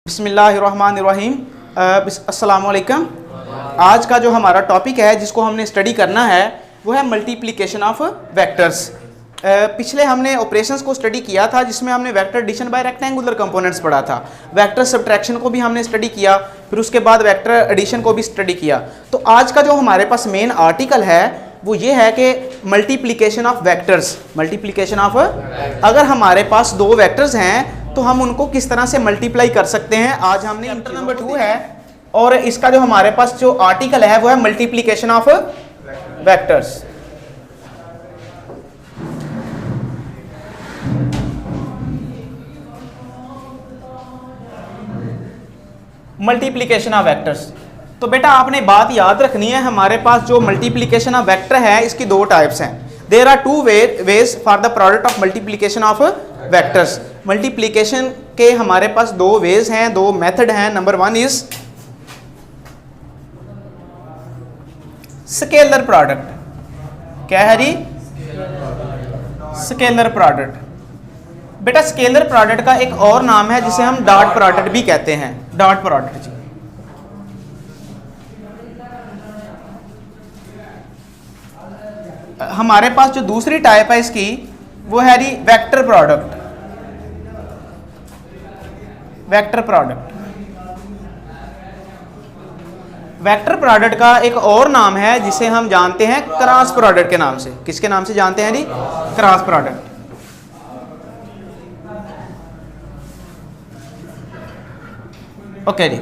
बिस्मिल्लाहिर्रहमानिर्रहीम। अस्सलामुअलैकुम। आज का जो हमारा टॉपिक है जिसको हमने स्टडी करना है वो है मल्टीप्लिकेशन ऑफ वेक्टर्स। पिछले हमने ऑपरेशंस को स्टडी किया था जिसमें हमने vector addition by rectangular components पढ़ा था, वेक्टर सब्ट्रैक्शन को भी हमने स्टडी किया, फिर उसके बाद वेक्टर एडिशन को भी स्टडी किया। तो आज का जो हमारे पास मेन आर्टिकल है वो ये है कि multiplication of vectors. Multiplication of, अगर हमारे पास दो वेक्टर्स हैं तो हम उनको किस तरह से मल्टीप्लाई कर सकते हैं। आज हमने चैप्टर नंबर 2 है और इसका जो हमारे पास जो आर्टिकल है वो है multiplication of vectors. Multiplication of vectors. तो बेटा आपने बात याद रखनी है, हमारे पास जो मल्टीप्लिकेशन ऑफ वेक्टर है इसकी दो टाइप्स हैं। There are two ways for the product of multiplication of vectors. Multiplication के हमारे पास दो वेज हैं, दो मेथड हैं। Number 1 is scalar product. क्या है जी? Scalar product. बेटा स्केलर प्रोडक्ट का एक और नाम है जिसे हम डॉट प्रोडक्ट भी कहते हैं। डॉट प्रोडक्ट जी। हमारे पास जो दूसरी टाइप है इसकी वो है जी vector product. Vector product. Vector product का एक और नाम है जिसे हम जानते हैं क्रॉस प्रोडक्ट के नाम से। किसके नाम से जानते हैं जी? Cross product. ओके जी,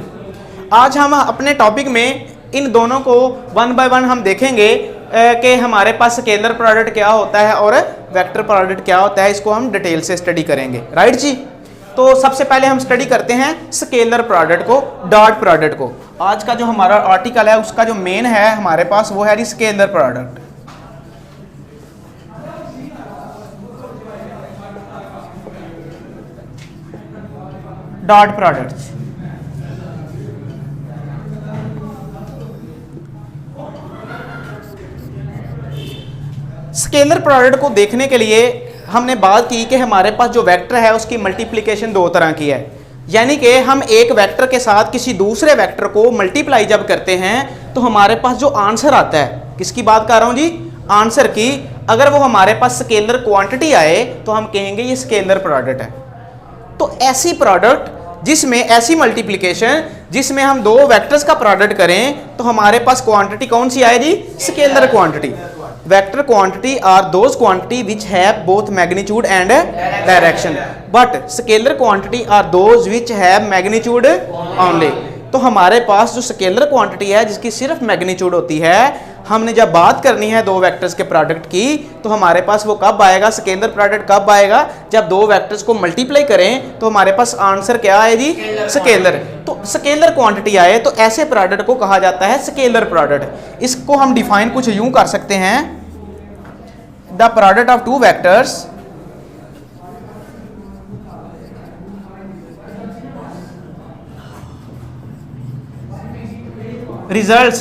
आज हम अपने टॉपिक में इन दोनों को वन बाय वन हम देखेंगे कि हमारे पास स्केलर प्रोडक्ट क्या होता है और वेक्टर प्रोडक्ट क्या होता है। इसको हम डिटेल से स्टडी करेंगे, राइट जी। तो सबसे पहले हम स्टडी करते हैं स्केलर प्रोडक्ट को, डॉट प्रोडक्ट को। आज का जो हमारा आर्टिकल है उसका जो मेन है हमारे पास वो है scalar product. Dot product. Scalar product को देखने के लिए हमने बात की कि हमारे पास जो वेक्टर है उसकी मल्टीप्लिकेशन दो तरह की है। यानी कि हम एक वेक्टर के साथ किसी दूसरे वेक्टर को मल्टीप्लाई जब करते हैं तो हमारे पास जो आंसर आता है, किसकी बात कर रहा हूं जी? आंसर की। अगर वो हमारे पास स्केलर क्वांटिटी आए तो हम कहेंगे ये स्केलर प्रोडक्ट है। तो ऐसी प्रोडक्ट जिसमें, ऐसी मल्टीप्लिकेशन जिसमें हम दो वेक्टर्स का प्रोडक्ट करें तो हमारे पास क्वांटिटी कौन सी आए जी? Scalar quantity. Vector quantity are those quantity which have both magnitude and direction, but scalar quantity are those which have magnitude only। तो हमारे पास जो स्केलर क्वांटिटी है जिसकी सिर्फ मैग्नीट्यूड होती है, हमने जब बात करनी है दो वेक्टर्स के प्रोडक्ट की तो हमारे पास वो कब आएगा? स्केलर प्रोडक्ट कब आएगा? जब दो वेक्टर्स को मल्टीप्लाई करें तो हमारे पास आंसर क्या आए जी? स्केलर। तो स्केलर क्वांटिटी आए तो ऐसे प्रोडक्ट को कहा जाता है स्केलर प्रोडक्ट। इसको हम डिफाइन कुछ यूं कर सकते हैं, the product of two vectors results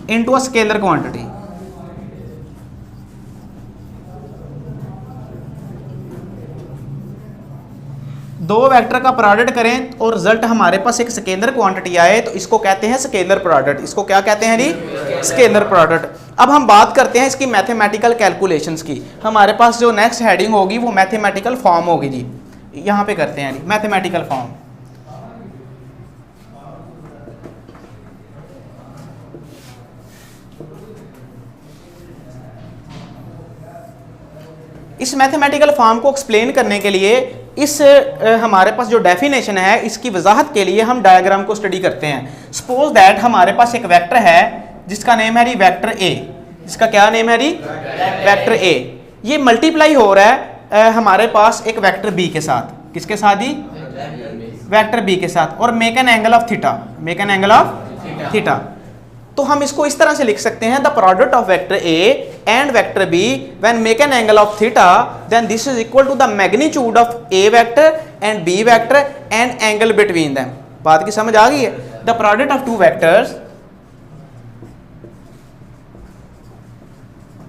into a scalar quantity। दो वेक्टर का प्रोडक्ट करें और रिजल्ट हमारे पास एक स्केलर क्वांटिटी आए तो इसको कहते हैं स्केलर प्रोडक्ट। इसको क्या कहते हैं जी? Scalar product. अब हम बात करते हैं इसकी मैथमेटिकल कैलकुलेशंस की। हमारे पास जो नेक्स्ट हेडिंग होगी वो मैथमेटिकल फॉर्म होगी जी। यहां पे करते हैं जी मैथमेटिकल फॉर्म। इस मैथमेटिकल फॉर्म को एक्सप्लेन करने के लिए इस हमारे पास जो डेफिनेशन है इसकी वजाहत के लिए हम डायग्राम को स्टडी करते हैं। सपोज दैट हमारे पास एक वेक्टर है जिसका नेम है जी वेक्टर ए। जिसका क्या नेम है जी? वेक्टर ए। ये मल्टीप्लाई हो रहा है हमारे पास एक वेक्टर बी के साथ। किसके साथ जी? वेक्टर बी के साथ। और make an angle of theta. Make an angle of theta. तो हम इसको इस तरह से लिख सकते हैं, the product of vector A and vector b when make an angle of theta then this is equal to the magnitude of a vector and b vector and angle between them। बात की समझ आ गई है? the product of two vectors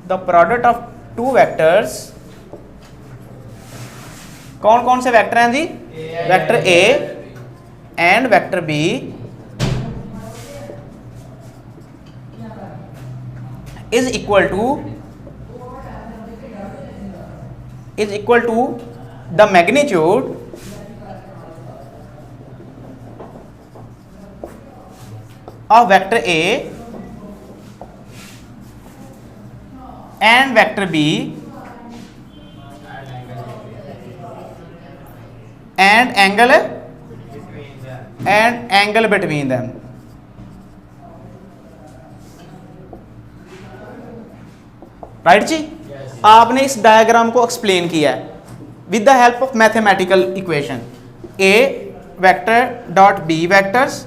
the product of two vectors कौन कौन से vector हैं जी? Vector A and vector B is equal to the magnitude of vector A and vector B and angle between them. Right जी? आपने इस diagram को explain किया है with the help of mathematical equation A vector dot B vectors.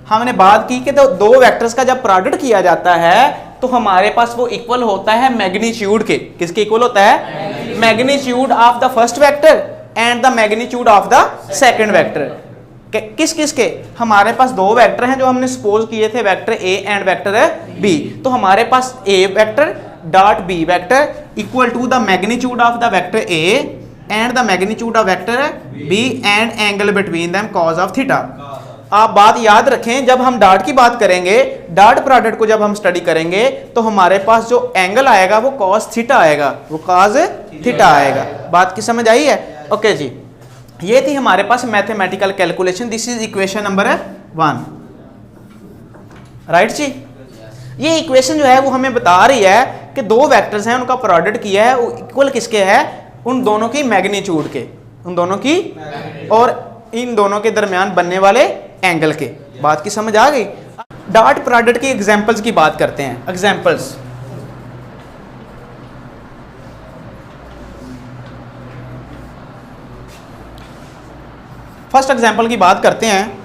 हमने बात की कि दो वेक्टर्स का जब प्रोडक्ट किया जाता है तो हमारे पास वो इक्वल होता है मैग्नीट्यूड के। किसके इक्वल होता है? Magnitude of the first vector and the magnitude of the second vector. किस किस के? हमारे पास दो वेक्टर हैं जो हमने सपोज किए थे, vector A and vector B. तो हमारे पास A vector dot B vector equal to the magnitude of the vector A and the magnitude of vector B and angle between them cos of theta. आप बात याद रखें, जब हम dot की बात करेंगे, डॉट प्रोडक्ट को जब हम स्टडी करेंगे तो हमारे पास जो एंगल आएगा वो कॉस थीटा आएगा, वो कॉस थीटा आएगा। बात की समझ आई है? ओके जी, ये थी हमारे पास mathematical calculation. This is equation number 1। Right जी? ये इक्वेशन जो है वो हमें बता रही है कि दो वेक्टर्स हैं, उनका प्रोडक्ट किया है, वो इक्वल किसके है? उन दोनों की मैग्नीट्यूड के, उन दोनों की और इन दोनों के दरमियान बनने वाले एंगल के। बात की समझ आ गई? डॉट प्रोडक्ट की एग्जांपल्स की बात करते हैं। एग्जांपल्स, फर्स्ट एग्जांपल की बात करते हैं।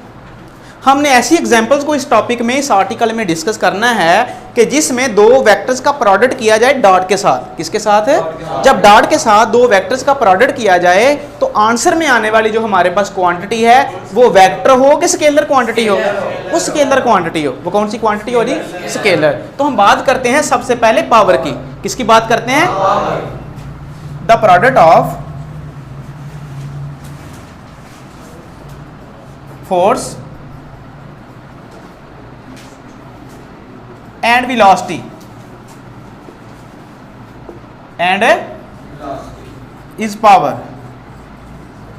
हमने ऐसी एग्जांपल्स को इस टॉपिक में, इस आर्टिकल में डिस्कस करना है कि जिसमें दो वेक्टर्स का प्रोडक्ट किया जाए डॉट के साथ। किसके साथ है? जब डॉट के साथ दो वेक्टर्स का प्रोडक्ट किया जाए तो आंसर में आने वाली जो हमारे पास क्वांटिटी है वो वेक्टर हो कि स्केलर क्वांटिटी हो? वो स्केलर क्वांटिटी हो। वो कौन सी क्वांटिटी हो जी? स्केलर। तो हम बात करते हैं सबसे पहले पावर की। किसकी बात करते हैं? The product of force and velocity and is power.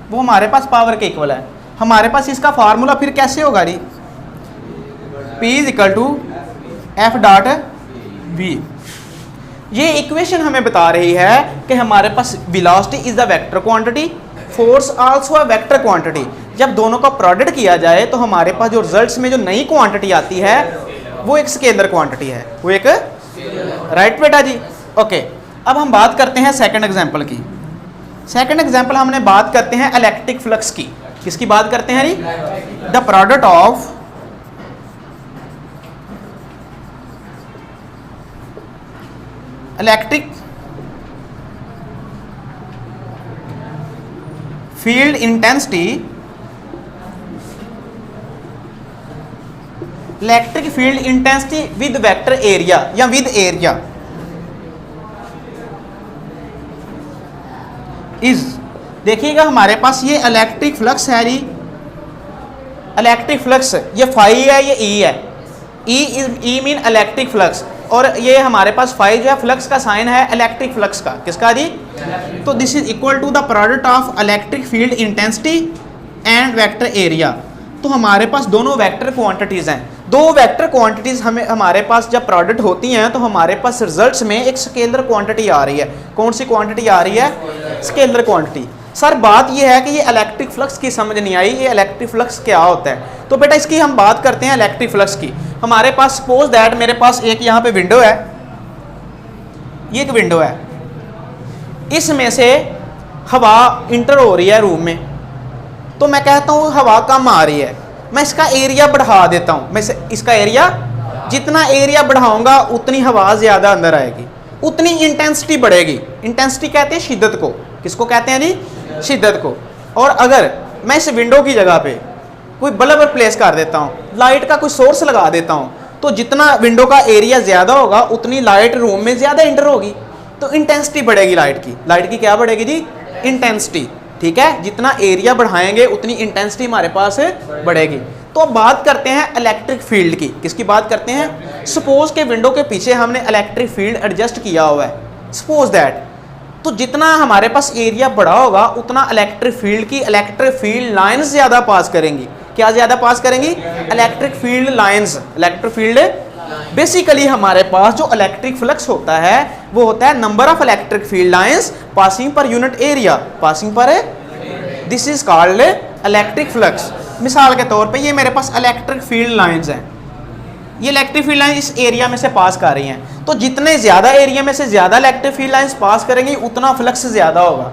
वो हमारे पास पावर के इक्वल है। हमारे पास इसका फार्मूला फिर कैसे होगा जी? P is equal to F dot V. ये इक्वेशन हमें बता रही है कि हमारे पास velocity is the vector quantity, force also a vector quantity. जब दोनों का प्रोडक्ट किया जाए तो हमारे पास जो रिजल्ट्स में जो नई क्वांटिटी आती है वो एक स्केलर क्वांटिटी है, वो एक राइट बेटा जी? ओके, अब हम बात करते हैं सेकंड एग्जांपल की। सेकंड एग्जांपल हमने बात करते हैं इलेक्ट्रिक फ्लक्स की। किसकी बात करते हैं जी? The product of electric field intensity, electric field intensity with vector area या विद एरिया इज। देखिएगा हमारे पास ये इलेक्ट्रिक फ्लक्स है जी। इलेक्ट्रिक फ्लक्स ये फाई है, ये ई है। ई मीन इलेक्ट्रिक फ्लक्स, और ये हमारे पास फाई जो है फ्लक्स का साइन है इलेक्ट्रिक फ्लक्स का। किसका जी? तो this is equal to the product of electric field intensity and vector area. तो हमारे पास दोनों वेक्टर क्वांटिटीज हैं। दो वेक्टर क्वांटिटीज हमारे पास जब प्रोडक्ट होती हैं तो हमारे पास रिजल्ट्स में एक स्केलर क्वांटिटी आ रही है। कौन सी क्वांटिटी आ रही है? Scalar quantity. सर बात यह है कि ये इलेक्ट्रिक फ्लक्स की समझ नहीं आई, ये इलेक्ट्रिक फ्लक्स क्या होता है? तो बेटा इसकी हम बात करते हैं इलेक्ट्रिक फ्लक्स की। हमारे पास सपोज दैट मेरे पास एक यहाँ पे विंडो है, ये एक विंडो है, इसमें से हवा इंटर हो रही है रूम में। तो मैं कहता हूँ हवा कम आ रही है, मैं इसका एरिया बढ़ा देता हूँ। मैं इसका एरिया, जितना एरिया बढ़ाऊंगा उतनी हवा ज़्यादा अंदर आएगी, उतनी इंटेंसिटी बढ़ेगी। इंटेंसिटी कहते हैं शिद्दत को। किसको कहते हैं जी? शिद्दत को। और अगर मैं इस विंडो की जगह पे कोई बल्ब प्लेस कर देता हूँ, लाइट का कोई सोर्स लगा देता हूँ, तो जितना विंडो का एरिया ज़्यादा होगा उतनी लाइट रूम में ज़्यादा इंटर होगी, तो इंटेंसिटी बढ़ेगी लाइट की। लाइट की क्या बढ़ेगी जी? इंटेंसिटी। ठीक है, जितना एरिया बढ़ाएंगे उतनी इंटेंसिटी हमारे पास बढ़ेगी। तो अब बात करते हैं इलेक्ट्रिक फील्ड की। किसकी बात करते हैं? सपोज के विंडो के पीछे हमने इलेक्ट्रिक फील्ड एडजस्ट किया हुआ है, सपोज दैट। तो जितना हमारे पास एरिया बड़ा होगा उतना इलेक्ट्रिक फील्ड लाइंस ज़्यादा पास करेंगी। क्या ज़्यादा पास करेंगी? Electric field lines. Electric field basically हमारे पास जो इलेक्ट्रिक फ्लक्स होता है वो होता है number of electric field lines passing per unit area, passing per this is called electric flux. मिसाल के तौर पे ये मेरे पास इलेक्ट्रिक फील्ड लाइंस हैं, ये इलेक्ट्रिक फील्ड लाइन इस एरिया में से पास कर रही हैं। तो जितने ज़्यादा एरिया में से ज़्यादा इलेक्ट्रिक फील्ड लाइंस पास करेंगी उतना फ्लक्स ज़्यादा होगा।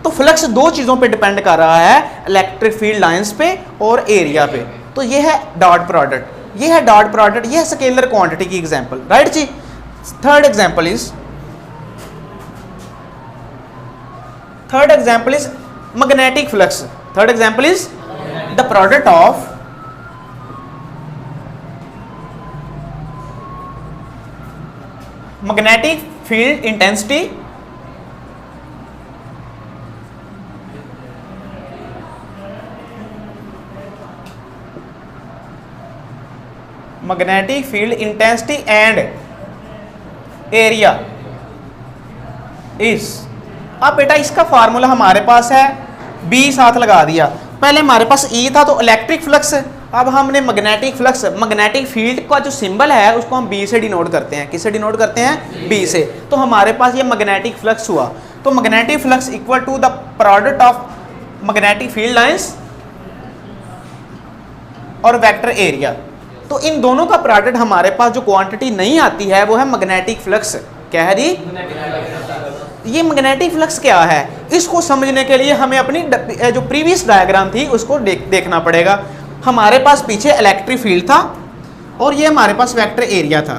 तो फ्लक्स दो चीज़ों पे डिपेंड कर रहा है, इलेक्ट्रिक फील्ड लाइंस पे और एरिया पे। तो ये है डॉट प्रोडक्ट, ये है डॉट प्रोडक्ट, ये है स्केलर क्वांटिटी की एग्जांपल, राइट जी। Third example is magnetic flux. Third example is the product of magnetic field intensity magnetic field intensity and area इस। अब बेटा इसका फार्मूला हमारे पास है, बी साथ लगा दिया। पहले हमारे पास ई था तो इलेक्ट्रिक फ्लक्स, अब हमने मैग्नेटिक फ्लक्स, मैग्नेटिक फील्ड का जो सिंबल है उसको हम बी से डिनोट करते हैं। किससे डिनोट करते हैं? बी से। तो हमारे पास ये मैग्नेटिक फ्लक्स हुआ। तो magnetic flux equal to the product of magnetic field lines और वेक्टर एरिया। तो इन दोनों का प्रोडक्ट हमारे पास जो क्वांटिटी नहीं आती है वो है मैग्नेटिक फ्लक्स। क्या है जी? ये मैग्नेटिक फ्लक्स क्या है, इसको समझने के लिए हमें अपनी जो प्रीवियस डायग्राम थी उसको देखना पड़ेगा। हमारे पास पीछे इलेक्ट्रिक फील्ड था और ये हमारे पास वेक्टर एरिया था।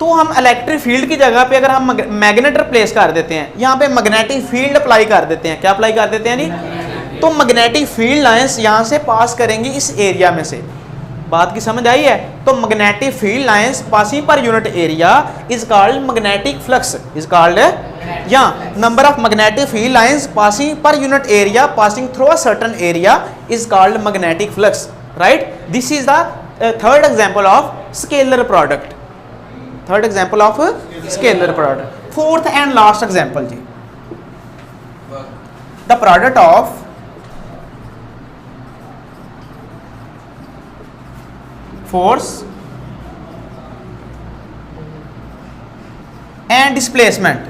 तो हम इलेक्ट्रिक फील्ड की जगह पे अगर हम मैग्नेट प्लेस कर देते हैं, यहाँ पे मैग्नेटिक फील्ड अप्लाई कर देते हैं। क्या अप्लाई कर देते हैं जी? तो मैग्नेटिक फील्ड लाइंस यहाँ से पास करेंगी इस एरिया में से। बात की समझ आई है? तो magnetic field lines passing per unit area is called magnetic flux, is called या number of magnetic field lines passing per unit area passing through a certain area is called magnetic flux, right. This is the third example of scalar product. Third example of scalar product. Fourth and last example जी, the product of force and displacement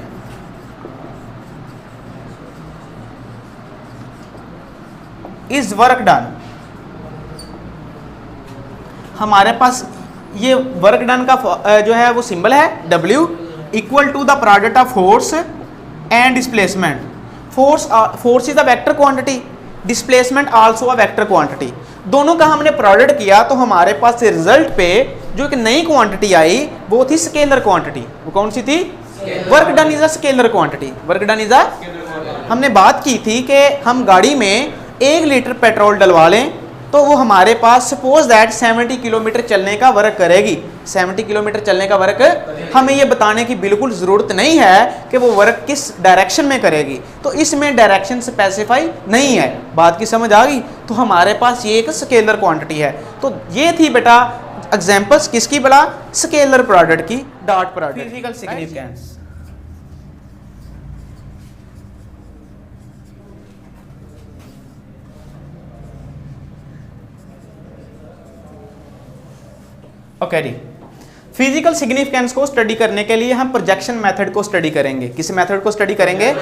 is work done. हमारे पास ये work done का जो है वो symbol है W equal to the product of force and displacement. Force is the vector quantity, displacement also a vector quantity. दोनों का हमने प्रोडक्ट किया तो हमारे पास रिजल्ट पे जो एक नई क्वांटिटी आई वो थी स्केलर क्वांटिटी। वो कौन सी थी? Work done is a scalar quantity. Work done is a, हमने बात की थी कि हम गाड़ी में 1 लीटर पेट्रोल डलवा लें तो वो हमारे पास सपोज दैट 70 किलोमीटर चलने का वर्क करेगी। 70 किलोमीटर चलने का वर्क हमें ये बताने की बिल्कुल ज़रूरत नहीं है कि वो वर्क किस डायरेक्शन में करेगी, तो इसमें डायरेक्शन स्पेसिफाई नहीं है। बात की समझ आ गई? तो हमारे पास ये एक स्केलर क्वांटिटी है। तो ये थी बेटा एग्जांपल्स किसकी? बड़ा स्केलर प्रोडक्ट की, dot product. Physical significance. Okay जी, फिजिकल सिग्निफिकेंस को स्टडी करने के लिए हम प्रोजेक्शन मेथड को स्टडी करेंगे। किस मेथड को स्टडी करेंगे?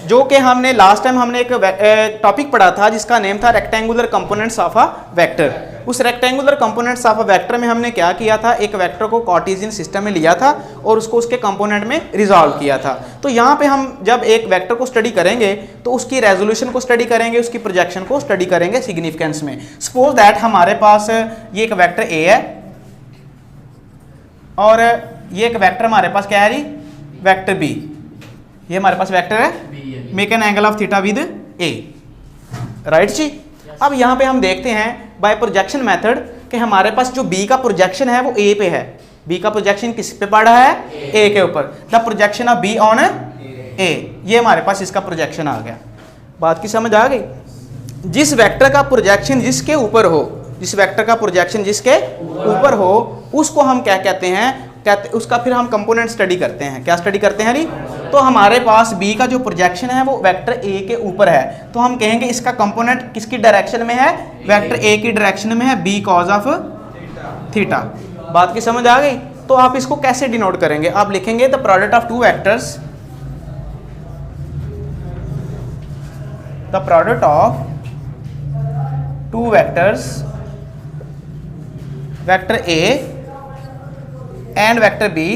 जो कि हमने लास्ट टाइम हमने एक टॉपिक पढ़ा था जिसका नेम था rectangular components of a vector. उस rectangular components of a vector में हमने क्या किया था, एक वेक्टर को कार्टेशियन सिस्टम में लिया था और उसको उसके कंपोनेंट में रिजॉल्व किया था। तो यहाँ पे हम जब एक वेक्टर को स्टडी करेंगे तो उसकी रेजोल्यूशन को स्टडी करेंगे, उसकी प्रोजेक्शन को स्टडी करेंगे सिग्निफिकेंस में। सपोज दैट हमारे पास ये एक वेक्टर ए है और ये एक वेक्टर हमारे पास क्या है जी? Vector B. ये हमारे पास वेक्टर है, make an angle of theta with A, right जी। अब यहाँ पे हम देखते हैं बाय प्रोजेक्शन मेथड कि हमारे पास जो बी का प्रोजेक्शन है वो ए पे है। बी का प्रोजेक्शन किस पे पड़ा है? ए के ऊपर। The projection of B on A, ये हमारे पास इसका प्रोजेक्शन आ गया। बात की समझ आ गई? जिस वेक्टर का प्रोजेक्शन जिसके ऊपर हो, जिस वेक्टर का प्रोजेक्शन जिसके ऊपर हो, उसको हम क्या कहते हैं, उसका फिर हम कंपोनेंट स्टडी करते हैं। क्या स्टडी करते हैं जी? तो हमारे पास बी का जो प्रोजेक्शन है वो वेक्टर ए के ऊपर है, तो हम कहेंगे इसका कंपोनेंट किसकी डायरेक्शन में है, वेक्टर ए की डायरेक्शन में है, बी कॉज ऑफ थीटा। बात की समझ आ गई? तो आप इसको कैसे डिनोट करेंगे? आप लिखेंगे the product of two vectors, the product of two vectors, vector A and vector B,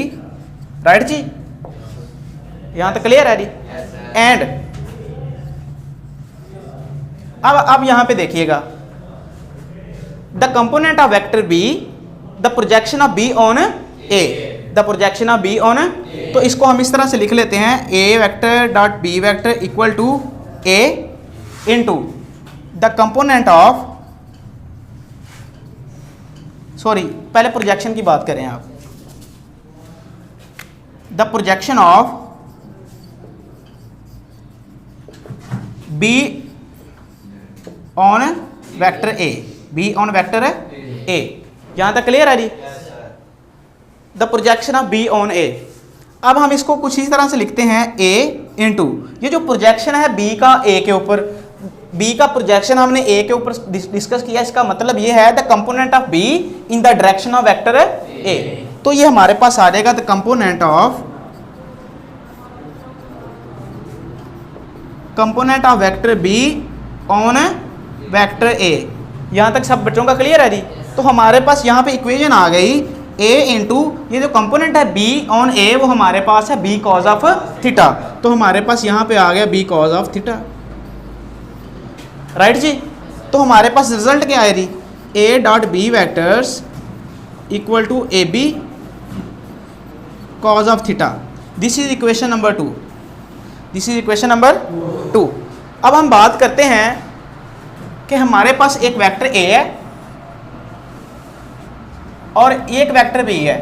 right जी? यहां तक क्लियर है जी? एंड अब यहां पे देखिएगा, the component of vector B, the projection of B on A, the projection of B on, तो इसको हम इस तरह से लिख लेते हैं, A vector dot B vector equal to A into the component of, sorry पहले प्रोजेक्शन की बात करें आप, the projection of B on vector A, B on vector A, यहां तक क्लियर है जी? The projection of B on ए। अब हम इसको कुछ इस तरह से लिखते हैं, ए इंटू ये जो प्रोजेक्शन है बी का ए के ऊपर, बी का प्रोजेक्शन हमने ए के ऊपर डिस्कस किया, इसका मतलब ये है the component of B in the direction of vector ए। तो ये हमारे पास आ जाएगा the component of vector B on vector A. यहां तक सब बच्चों का क्लियर है जी? तो हमारे पास यहां पे इक्वेशन आ गई, ए इंटू ये जो कंपोनेंट है बी ऑन ए, वो हमारे पास है बी कॉज ऑफ थीटा, तो हमारे पास यहां पे आ गया B cos of theta, right जी? तो हमारे पास रिजल्ट क्या है जी? A dot B vectors equal to A B cos of theta. This is equation number 2, this is equation number 2। अब हम बात करते हैं कि हमारे पास एक वेक्टर ए है और एक वेक्टर बी है।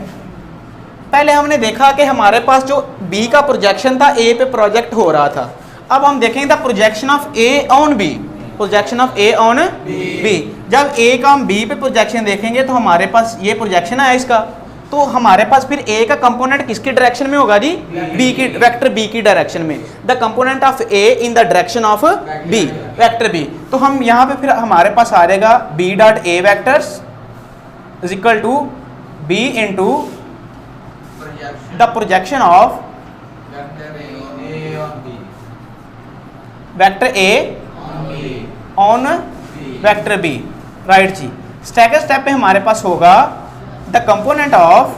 पहले हमने देखा कि हमारे पास जो बी का प्रोजेक्शन था ए पे प्रोजेक्ट हो रहा था। अब हम देखेंगे the projection of A on B, projection of A on B. जब ए का हम बी पे प्रोजेक्शन देखेंगे तो हमारे पास ये प्रोजेक्शन है इसका, तो हमारे पास फिर ए का कंपोनेंट किसकी डायरेक्शन में होगा जी? बी की, वेक्टर बी की डायरेक्शन में। The component of A in the direction of B, vector B. तो हम यहाँ पे फिर हमारे पास आ जाएगा B dot A vectors is equal to B into the projection of vector A on vector B, right जी? स्टेप स्टेप पे हमारे पास होगा the component of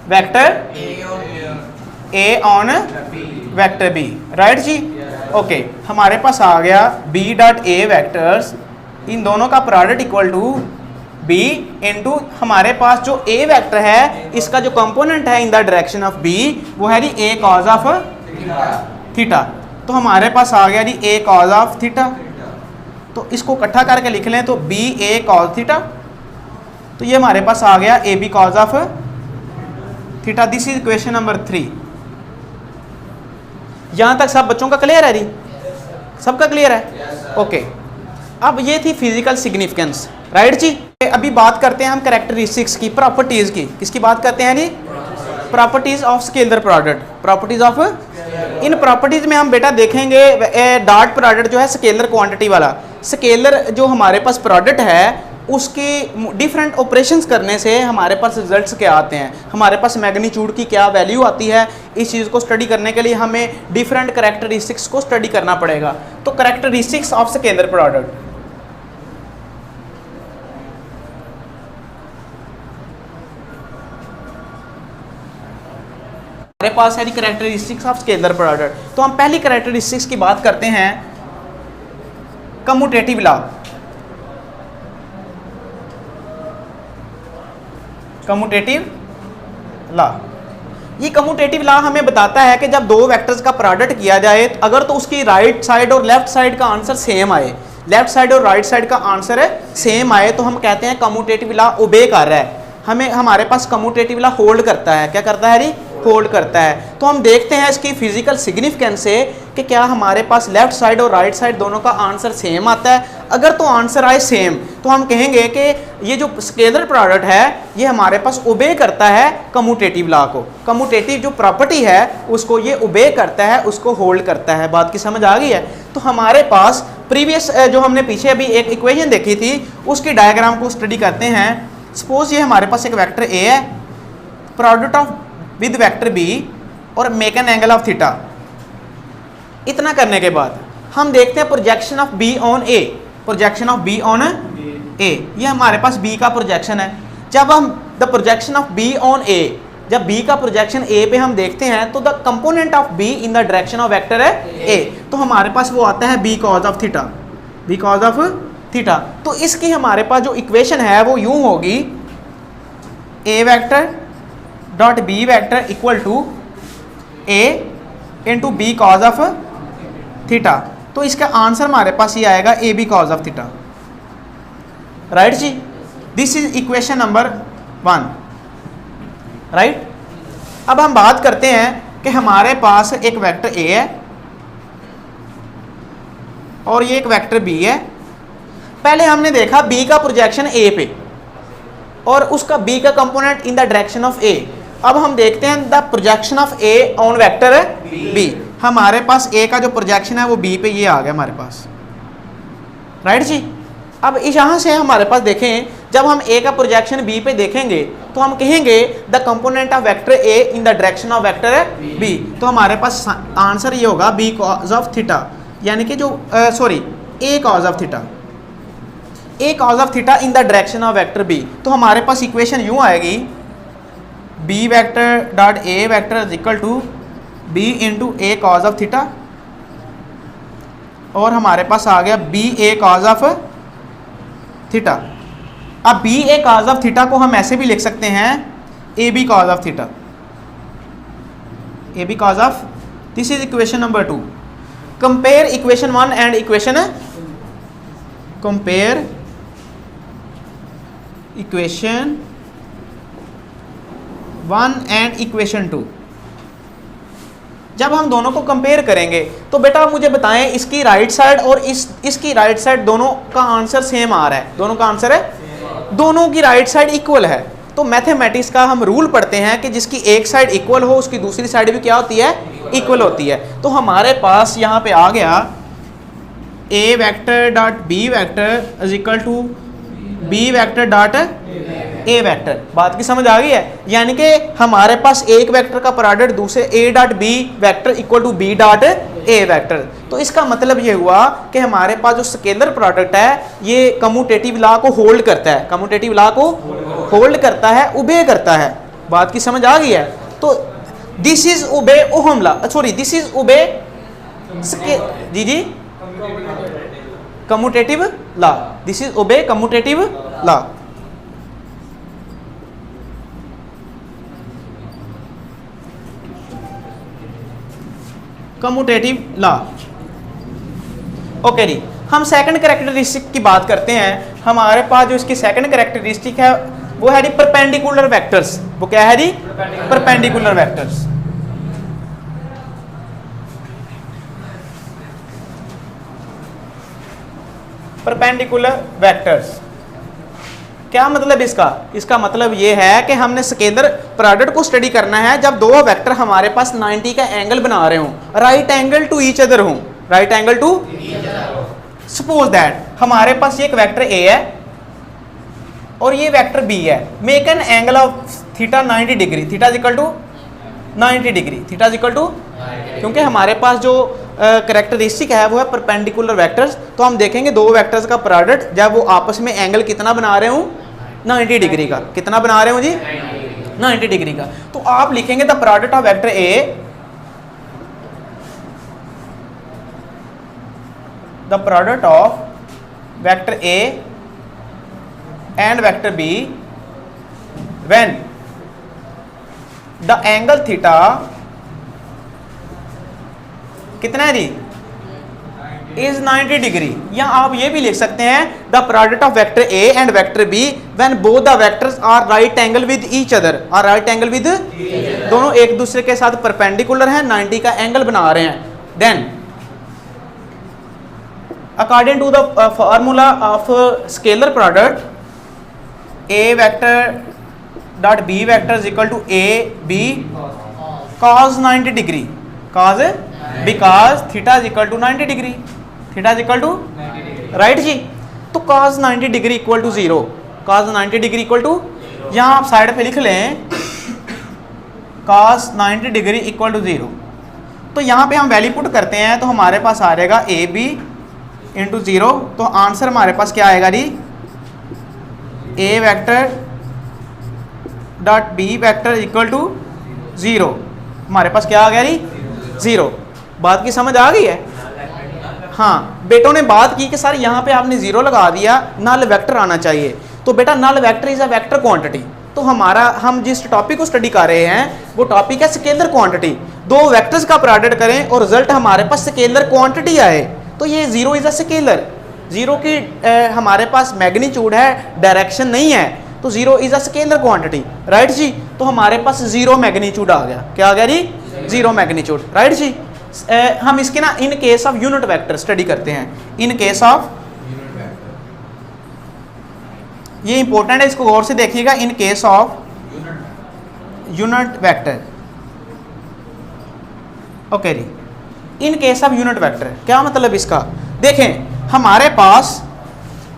vector A on vector B, right जी? ओके, हमारे पास आ गया बी डॉट ए वेक्टर्स, इन दोनों का product equal to B into हमारे पास जो ए वेक्टर है इसका जो कंपोनेंट है in the direction of B, वो है जी ए कॉज ऑफ थीटा। तो हमारे पास आ गया जी ए कॉज ऑफ थीटा। तो इसको इकट्ठा करके लिख लें तो बी ए कॉज थीटा, तो ये हमारे पास आ गया A B cos of theta. This is equation number 3। यहां तक सब बच्चों का क्लियर है जी? सबका क्लियर है? ओके, अब ये थी फिजिकल सिग्निफिकेंस, राइट जी? अभी बात करते हैं हम कैरेक्टरिस्टिक्स की, प्रॉपर्टीज की। किसकी बात करते हैं जी? Properties of scalar product, properties of. इन प्रॉपर्टीज में हम बेटा देखेंगे डॉट प्रोडक्ट जो है स्केलर क्वांटिटी वाला, स्केलर जो हमारे पास प्रोडक्ट है उसके डिफरेंट ऑपरेशंस करने से हमारे पास रिजल्ट्स क्या आते हैं, हमारे पास मैग्नीट्यूड की क्या वैल्यू आती है। इस चीज़ को स्टडी करने के लिए हमें डिफरेंट कैरेक्टरिस्टिक्स को स्टडी करना पड़ेगा। तो कैरेक्टरिस्टिक्स ऑफ स्केलर प्रोडक्ट, हमारे पास है कैरेक्टरिस्टिक्स ऑफ स्केलर प्रोडक्ट। तो हम पहली कैरेक्टरिस्टिक्स की बात करते हैं, कम्यूटेटिव लॉ। कम्यूटेटिव लॉ, ये कम्यूटेटिव लॉ हमें बताता है कि जब दो वेक्टर्स का प्रोडक्ट किया जाए अगर तो उसकी राइट साइड और लेफ्ट साइड का आंसर सेम आए, लेफ्ट साइड और राइट साइड का आंसर सेम आए, तो हम कहते हैं कम्यूटेटिव लॉ ओबे कर रहा है, हमें हमारे पास कम्यूटेटिव लॉ होल्ड करता है। क्या करता है जी? होल्ड करता है। तो हम देखते हैं इसकी फिजिकल सिग्निफिकेंस से कि क्या हमारे पास लेफ्ट साइड और राइट साइड दोनों का आंसर सेम आता है। अगर तो आंसर आए सेम तो हम कहेंगे कि ये जो स्केलर प्रोडक्ट है ये हमारे पास ओबे करता है कम्यूटेटिव लॉ को। कम्यूटेटिव जो प्रॉपर्टी है उसको ये ओबे करता है, उसको होल्ड करता है। बात की समझ आ गई है। तो हमारे पास प्रीवियस जो हमने पीछे अभी एक इक्वेशन देखी थी उसकी डायग्राम को स्टडी करते हैं। सपोज ये हमारे पास एक वेक्टर ए है, product of with vector B और make an angle of theta. इतना करने के बाद हम देखते हैं projection of B on A. Projection of B on A, ये हमारे पास बी का प्रोजेक्शन है। जब हम the projection of B on A, जब बी का प्रोजेक्शन ए पे हम देखते हैं तो the component of B in the direction of vector है ए, तो हमारे पास वो आता है B cos of theta, B cos of theta. तो इसकी हमारे पास जो इक्वेशन है वो यूं होगी, A vector dot B vector equal to A into B cos of theta. तो इसका आंसर हमारे पास ये आएगा A B cos of theta. Right जी, this is equation number 1। Right, अब हम बात करते हैं कि हमारे पास एक वेक्टर ए है और ये एक वेक्टर बी है। पहले हमने देखा बी का प्रोजेक्शन ए पे और उसका बी का component in the direction of A. अब हम देखते हैं the projection of A on vector B. हमारे पास ए का जो प्रोजेक्शन है वो बी पे ये आ गया हमारे पास। राइट जी, अब इस यहाँ से हमारे पास देखें, जब हम ए का प्रोजेक्शन बी पे देखेंगे तो हम कहेंगे the component of vector A in the direction of vector B. तो हमारे पास आंसर ये होगा बी कॉज ऑफ थीटा, यानी कि जो sorry A cos of theta, A cos of theta in the direction of vector B. तो हमारे पास इक्वेशन यूं आएगी, B vector dot A vector is equal to B into A cos of theta, और हमारे पास आ गया B A cos of theta. अब B A cos of theta को हम ऐसे भी लिख सकते हैं A B cos of theta, A B cos of, this is equation number 2। Compare equation 1 and equation, compare equation 1 and equation 2। जब हम दोनों को कंपेयर करेंगे तो बेटा आप मुझे बताएं इसकी राइट साइड और इसकी राइट साइड दोनों का आंसर सेम आ रहा है। दोनों का आंसर है, दोनों की राइट साइड इक्वल है। तो मैथमेटिक्स का हम रूल पढ़ते हैं कि जिसकी एक साइड इक्वल हो उसकी दूसरी साइड भी क्या होती है, इक्वल होती है। तो हमारे पास यहाँ पे आ गया A vector dot B vector is equal to B vector dot A vector. बात की समझ आ गई है। यानी कि हमारे पास एक वेक्टर का प्रोडक्ट दूसरे A dot B vector equal to B dot A vector. तो इसका मतलब ये हुआ कि हमारे पास जो स्केलर प्रोडक्ट है ये कम्यूटेटिव लॉ को होल्ड करता है, कम्यूटेटिव लॉ को होल्ड करता है, ओबे करता है। बात की समझ आ गई है। तो this is obey Ohm law, sorry this is obey जी जी commutative law, this is obey commutative law. Commutative law. Okay जी, हम सेकंड कैरेक्टरिस्टिक की बात करते हैं। हमारे पास जो इसकी सेकंड कैरेक्टरिस्टिक है वो है जी परपेंडिकुलर वेक्टर्स। वो क्या है जी, परपेंडिकुलर वेक्टर्स। परपेंडिकुलर वेक्टर्स क्या मतलब इसका? इसका मतलब ये है कि हमने स्केलर प्रोडक्ट को स्टडी करना है जब दो वेक्टर हमारे पास 90 का एंगल बना रहे हों, right angle to each other हों, right angle to. Suppose that हमारे पास ये एक वेक्टर ए है और ये वेक्टर बी है। Make an angle of theta 90 degree, theta is equal to 90 degree, theta is equal to, क्योंकि हमारे पास जो कैरेक्टरिस्टिक है वो है परपेंडिकुलर वेक्टर्स। तो हम देखेंगे दो वेक्टर्स का प्रोडक्ट जब वो आपस में एंगल कितना बना रहे हूँ, 90 डिग्री का। कितना बना रहे हो जी, 90 डिग्री का। तो आप लिखेंगे the product of vector A, the product of vector A and vector B when the angle theta कितना है जी, इज 90 डिग्री। या आप ये भी लिख सकते हैं the product of vector A and vector B when both the vectors are right angle with each other, are right angle with दोनों एक दूसरे के साथ परपेंडिकुलर हैं, 90 का एंगल बना रहे हैं। Then according to the formula of scalar product A vector dot B vector is equal to A B cos 90 degree, cos because theta is equal to 90 degree, theta is equal to right जी। तो cos 90 degree equal to 0, cos 90 degree equal to, यहाँ आप side पे लिख लें cos 90 degree equal to 0। तो यहाँ पे हम वैल्यू पुट करते हैं तो हमारे पास आ जाएगा ए बी इंटू 0। तो आंसर हमारे पास क्या आएगा जी, A vector dot B vector equal to 0। हमारे पास क्या आ गया जी, 0। बात की समझ आ गई है? हाँ, बेटों ने बात की कि सर यहाँ पे आपने 0 लगा दिया, नल वेक्टर आना चाहिए। तो बेटा null vector is a vector quantity. तो हम जिस टॉपिक को स्टडी कर रहे हैं वो टॉपिक है स्केलर क्वांटिटी। दो वेक्टर्स का प्रोडक्ट करें और रिजल्ट हमारे पास स्केलर क्वांटिटी आए, तो ये 0 इज अ स्केलर। 0 की हमारे पास मैग्नीट्यूड है, डायरेक्शन नहीं है, तो 0 is a scalar quantity, right जी। तो हमारे पास 0 मैग्नीट्यूड आ गया। क्या आ गया जी, 0 मैग्नीट्यूड, राइट जी। हम इसके ना in case of unit vector study करते हैं। इन केस ऑफ, ये इंपॉर्टेंट है, इसको गौर से देखिएगा। In case of unit vector, okay जी। In case of unit vector क्या मतलब इसका, देखें हमारे पास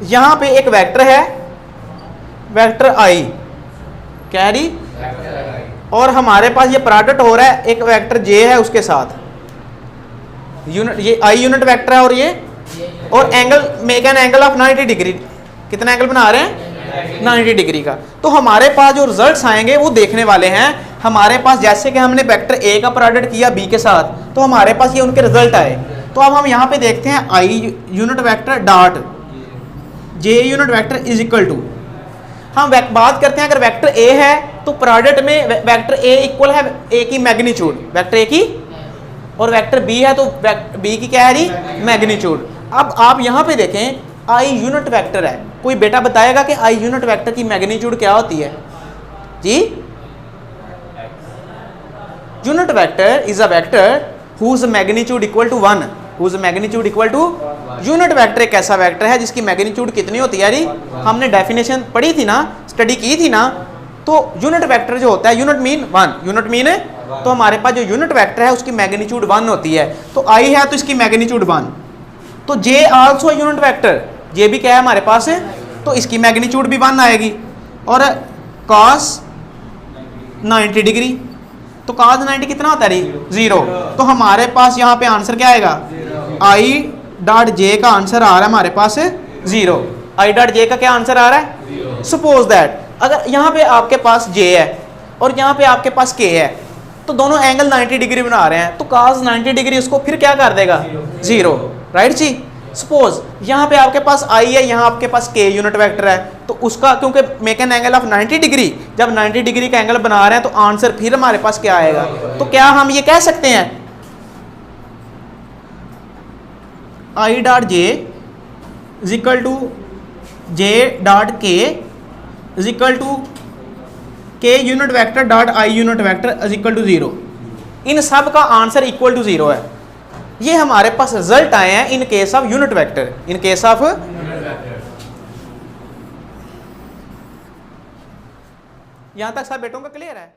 यहां पे एक वेक्टर है, वेक्टर आई, क्या है जी, और हमारे पास ये प्रोडक्ट हो रहा है एक वेक्टर जे है उसके साथ। यूनिट, ये आई यूनिट वेक्टर है और ये, और angle make an angle of 90 degree. कितना एंगल बना रहे हैं, 90 डिग्री का। तो हमारे पास जो रिजल्ट्स आएंगे वो देखने वाले हैं। हमारे पास जैसे कि हमने वेक्टर ए का प्रोडक्ट किया बी के साथ, तो हमारे पास ये उनके रिजल्ट आए। तो अब हम यहाँ पे देखते हैं I unit vector dot J unit vector is equal to, हम बात करते हैं अगर वेक्टर ए है तो प्रोडक्ट में वेक्टर ए इक्वल है ए की मैग्नीट्यूड, वेक्टर ए की, और वेक्टर बी है तो बी की क्या है जी, मैग्नीट्यूड। अब आप यहाँ पे देखें आई यूनिट वेक्टर है, कोई बेटा बताएगा कि आई यूनिट वेक्टर की मैग्नीट्यूड क्या होती है जी। Unit vector is a vector whose magnitude equal to 1, whose magnitude equal to, unit vector एक ऐसा वेक्टर है जिसकी मैग्नीट्यूड कितनी होती है जी, हमने डेफिनेशन पढ़ी थी ना, स्टडी की थी ना। तो यूनिट वेक्टर जो होता है, यूनिट मीन 1, यूनिट मीन, तो हमारे पास जो यूनिट वेक्टर है उसकी मैग्नीट्यूड 1 होती है। तो आई है तो इसकी मैग्नीट्यूड 1। तो जे आल्सो यूनिट वेक्टर, जे भी क्या है हमारे पास है, तो इसकी मैग्नीट्यूड भी 1 आएगी। और cos 90 डिग्री, तो cos 90 कितना होता है, 0। तो हमारे पास यहाँ पे आंसर क्या आएगा, आई डॉट जे का आंसर आ रहा है हमारे पास 0। आई डॉट जे का क्या आंसर आ रहा है, सपोज दैट अगर यहाँ पे आपके पास जे है और यहाँ पे आपके पास के है, तो दोनों एंगल 90 डिग्री बना रहे हैं, तो cos 90 डिग्री उसको फिर क्या कर देगा, 0, राइट जी। सपोज यहाँ पे आपके पास आई है, यहाँ आपके पास के यूनिट वेक्टर है, तो उसका क्योंकि make an angle of 90 degree, जब 90 डिग्री का एंगल बना रहे हैं तो आंसर फिर हमारे पास क्या आएगा। तो क्या हम ये कह सकते हैं I dot J is equal to J dot K is equal to K unit vector dot I unit vector is equal to 0। इन सब का आंसर इक्वल टू 0 है। ये हमारे पास रिजल्ट आए हैं in case of unit vector, in case of, यहां तक सब बेटों का क्लियर है।